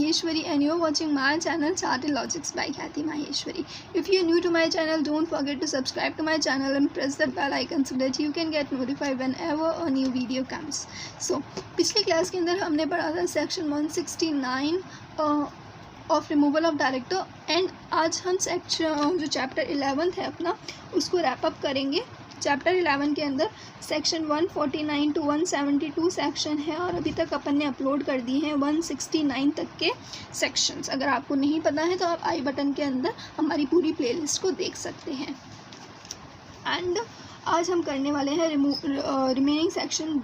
Maheshwari and you're watching my channel Charted Logics by Khyati Maheshwari. If you're new to my channel, don't forget to subscribe to my channel and press that bell icon so that you can get notified whenever a new video comes. So, पिछली class के अंदर हमने पढ़ा था section 169 of removal of director and आज हम section जो chapter 11 है अपना उसको रैप अप करेंगे. चैप्टर 11 के अंदर सेक्शन 149 टू 172 सेक्शन है और अभी तक अपन ने अपलोड कर दिए हैं 169 तक के सेक्शंस. अगर आपको नहीं पता है तो आप आई बटन के अंदर हमारी पूरी प्लेलिस्ट को देख सकते हैं. एंड आज हम करने वाले हैं रिमेनिंग सेक्शन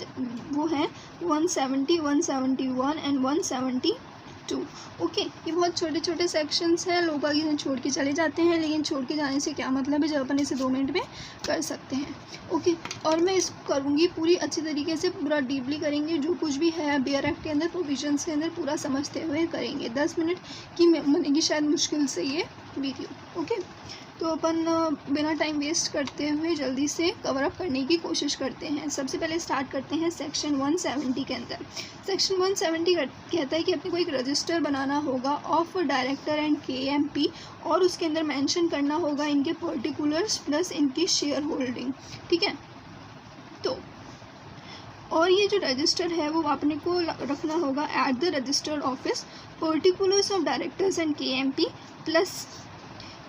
वो हैं 170, 171 एंड 172. ओके, ये बहुत छोटे छोटे सेक्शंस हैं. लोग आगे इन्हें छोड़ के चले जाते हैं, लेकिन छोड़ के जाने से क्या मतलब है जब अपन इसे 2 मिनट में कर सकते हैं. ओके, और मैं इसको करूँगी पूरी अच्छी तरीके से, पूरा डीपली करेंगे. जो कुछ भी है बेयर एक्ट के अंदर प्रोविजंस के अंदर पूरा समझते हुए करेंगे. 10 मिनट की बनेगी शायद मुश्किल से ये वीडियो. ओके, तो अपन बिना टाइम वेस्ट करते हुए जल्दी से कवर अप करने की कोशिश करते हैं. सबसे पहले स्टार्ट करते हैं सेक्शन 170 के अंदर. सेक्शन 170 कहता है कि अपने को एक रजिस्टर बनाना होगा ऑफ डायरेक्टर एंड KMP और उसके अंदर मेंशन करना होगा इनके पर्टिकुलर्स प्लस इनकी शेयर होल्डिंग. ठीक है, तो और ये जो रजिस्टर है वो अपने को रखना होगा at the registered office, particulars of directors and KMP plus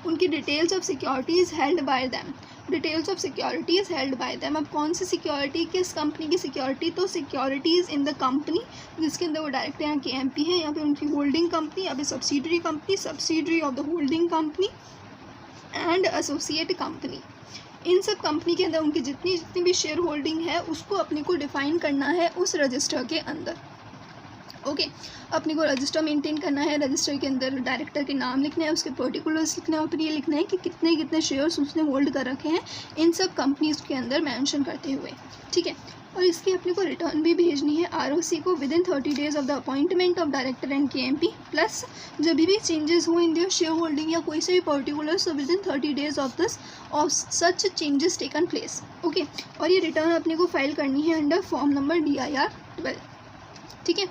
उनकी details of securities held by them. Details of securities held by them. अब कौन सी सिक्योरिटी, किस कंपनी की सिक्योरिटी? तो सिक्योरिटीज़ इन द कंपनी जिसके अंदर वो डायरेक्टर या KMP है, या फिर उनकी होल्डिंग कंपनी, या फिर subsidiary company, subsidiary of the holding company and associate company. इन सब कंपनी के अंदर उनकी जितनी भी शेयर होल्डिंग है उसको अपने को डिफाइन करना है उस रजिस्टर के अंदर. ओके, अपने को रजिस्टर मेंटेन करना है. रजिस्टर के अंदर डायरेक्टर के नाम लिखना है, उसके पर्टिकुलर्स लिखना है और फिर ये लिखना है कि कितने कितने शेयर्स उसने होल्ड कर रखे हैं इन सब कंपनीज के अंदर मेंशन करते हुए. ठीक है, और इसकी अपने को रिटर्न भी भेजनी है ROC को with in 30 days of the appointment of director and KMP plus जब भी चेंजेस हो इन देयर शेयर होल्डिंग या कोई से भी particulars with in 30 days of such changes taken place. Okay, और ये रिटर्न अपने को फाइल करनी है अंडर फॉर्म नंबर DIR 12. ठीक है,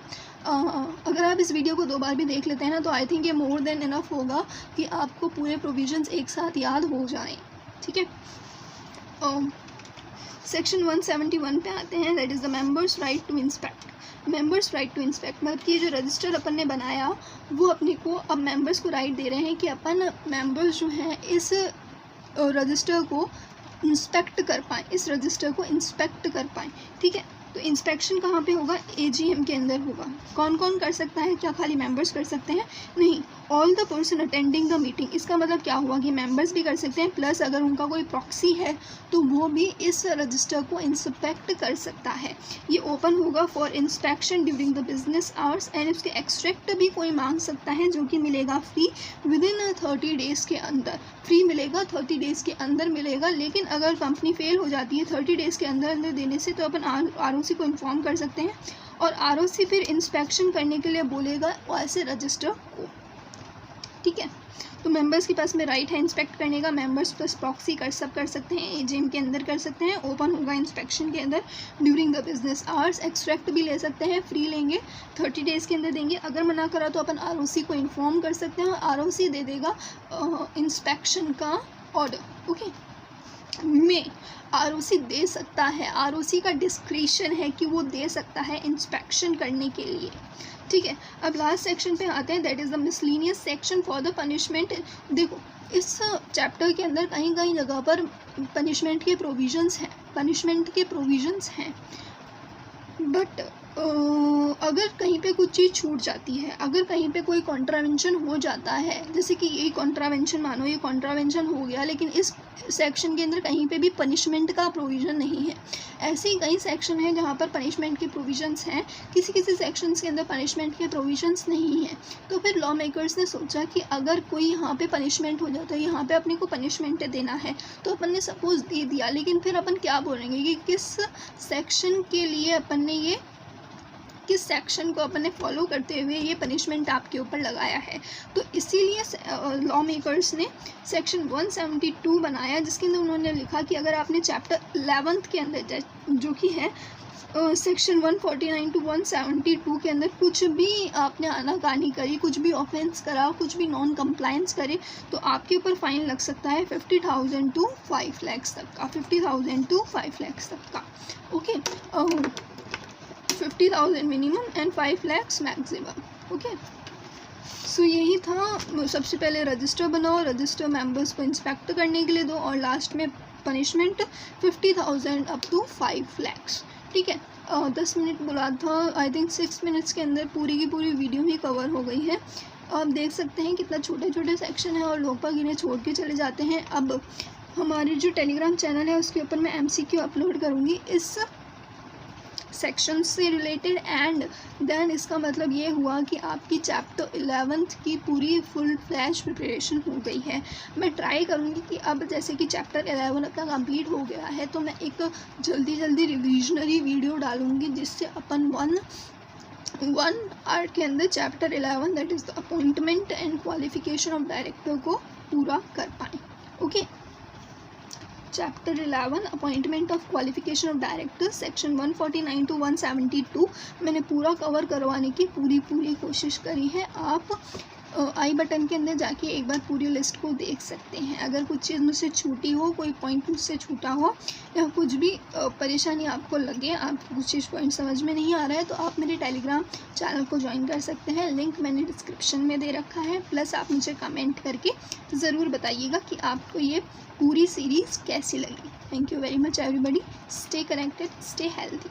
अगर आप इस वीडियो को 2 बार भी देख लेते हैं ना तो आई थिंक ये मोर देन इनफ होगा कि आपको पूरे प्रोविजंस एक साथ याद हो जाएं. ठीक है, सेक्शन 171 पे आते हैं. That is the members right to inspect. Members right to inspect मतलब कि जो रजिस्टर अपन ने बनाया वो अपने को अब मेंबर्स को राइट दे रहे हैं कि अपन मेंबर्स जो हैं इस रजिस्टर को इंस्पेक्ट कर पाएँ, इस रजिस्टर को इंस्पेक्ट कर पाएँ. ठीक है, तो इंस्पेक्शन कहाँ पे होगा? AGM के अंदर होगा. कौन कौन कर सकता है? क्या खाली मेंबर्स कर सकते हैं? नहीं, all the person attending the meeting. इसका मतलब क्या हुआ कि मेंबर्स भी कर सकते हैं प्लस अगर उनका कोई प्रॉक्सी है तो वो भी इस रजिस्टर को इंस्पेक्ट कर सकता है. ये ओपन होगा for inspection during the business hours and उसके एक्सट्रैक्ट भी कोई मांग सकता है जो कि मिलेगा फ्री विद इन 30 डेज़ के अंदर. फ्री मिलेगा, 30 डेज़ के अंदर मिलेगा. लेकिन अगर कंपनी फेल हो जाती है 30 डेज़ के अंदर अंदर देने से तो अपन ROC को इन्फॉर्म कर सकते हैं और ROC फिर इंस्पेक्शन करने के लिए बोलेगा ऐसे रजिस्टर को. ठीक है, तो मेंबर्स के पास में राइट है इंस्पेक्ट करने का. मेंबर्स प्लस प्रॉक्सी कर सकते हैं, AGM के अंदर कर सकते हैं. ओपन होगा इंस्पेक्शन के अंदर during the business hours. Extract भी ले सकते हैं, फ्री लेंगे, 30 डेज़ के अंदर देंगे. अगर मना करा तो अपन ROC को इन्फॉर्म कर सकते हैं और ROC दे देगा इंस्पेक्शन का ऑर्डर. ओके, में ROC दे सकता है, ROC का डिस्क्रिशन है कि वो दे सकता है इंस्पेक्शन करने के लिए. ठीक है, अब लास्ट सेक्शन पे आते हैं. That is the miscellaneous section for the punishment. देखो, इस चैप्टर के अंदर कहीं कहीं जगह पर पनिशमेंट के प्रोविजंस हैं बट अगर कहीं पे कुछ चीज़ छूट जाती है, अगर कहीं पे कोई कॉन्ट्रावेंशन हो जाता है, जैसे कि यही कॉन्ट्रावेंशन, मानो ये कॉन्ट्रावेंशन हो गया लेकिन इस सेक्शन के अंदर कहीं पे भी पनिशमेंट का प्रोविज़न नहीं है. ऐसे ही कई सेक्शन हैं जहाँ पर पनिशमेंट के प्रोविजंस हैं, किसी सेक्शंस के अंदर पनिशमेंट के प्रोविजंस नहीं हैं. तो फिर लॉ मेकर्स ने सोचा कि अगर कोई यहाँ पे पनिशमेंट हो जाता है, यहाँ पे अपने को पनिशमेंट देना है, तो अपन ने सपोज दे दिया, लेकिन फिर अपन क्या बोलेंगे कि किस सेक्शन के लिए अपन ने ये, किस सेक्शन को अपन ने फॉलो करते हुए ये पनिशमेंट आपके ऊपर लगाया है. तो इसीलिए लॉ मेकर्स ने सेक्शन 172 बनाया जिसके अंदर उन्होंने लिखा कि अगर आपने चैप्टर 11 के अंदर जो कि है सेक्शन 149 टू 172 के अंदर कुछ भी आपने आनाकानी करी, कुछ भी ऑफेंस करा, कुछ भी नॉन कंप्लायंस करे, तो आपके ऊपर फाइन लग सकता है 50,000 टू 5 लाख तक का, 50,000 टू 5 लाख तक का। Okay, 50,000 minimum and 5 lakh maximum. Okay, so यही था। सबसे पहले रजिस्टर बनाओ, रजिस्टर मेंबर्स को इंस्पेक्ट करने के लिए दो, और लास्ट में पनिशमेंट 50,000 अप टू 5 लाख। ठीक है, 10 मिनट बोला था, आई थिंक 6 मिनट्स के अंदर पूरी की पूरी वीडियो ही कवर हो गई है। आप देख सकते हैं कितना छोटे छोटे सेक्शन है और लोग बाग इन्हें छोड़ के चले जाते हैं। अब हमारे जो टेलीग्राम चैनल है उसके ऊपर मैं MCQ अपलोड करूँगी इस सेक्शन से रिलेटेड, एंड देन इसका मतलब ये हुआ कि आपकी चैप्टर 11 की पूरी फुल फ्लैश प्रिपरेशन हो गई है। मैं ट्राई करूँगी कि अब जैसे कि चैप्टर 11 अपना कंप्लीट हो गया है, तो मैं एक जल्दी जल्दी रिविजनरी वीडियो डालूँगी जिससे अपन वन आवर के अंदर chapter 11 that is the appointment and qualification of director को पूरा कर पाएँ। Okay, chapter 11 appointment of qualification of director section 149 to 172 मैंने पूरा कवर करवाने की पूरी कोशिश करी है। आप आई बटन के अंदर जाके एक बार पूरी लिस्ट को देख सकते हैं। अगर कुछ चीज़ मुझसे छूटी हो, कोई पॉइंट मुझसे छूटा हो, या कुछ भी परेशानी आपको लगे, आपको कुछ चीज़ पॉइंट समझ में नहीं आ रहा है, तो आप मेरे टेलीग्राम चैनल को ज्वाइन कर सकते हैं। लिंक मैंने डिस्क्रिप्शन में दे रखा है। प्लस आप मुझे कमेंट करके ज़रूर बताइएगा कि आपको ये पूरी सीरीज़ कैसी लगी। Thank you very much everybody. Stay connected, stay healthy.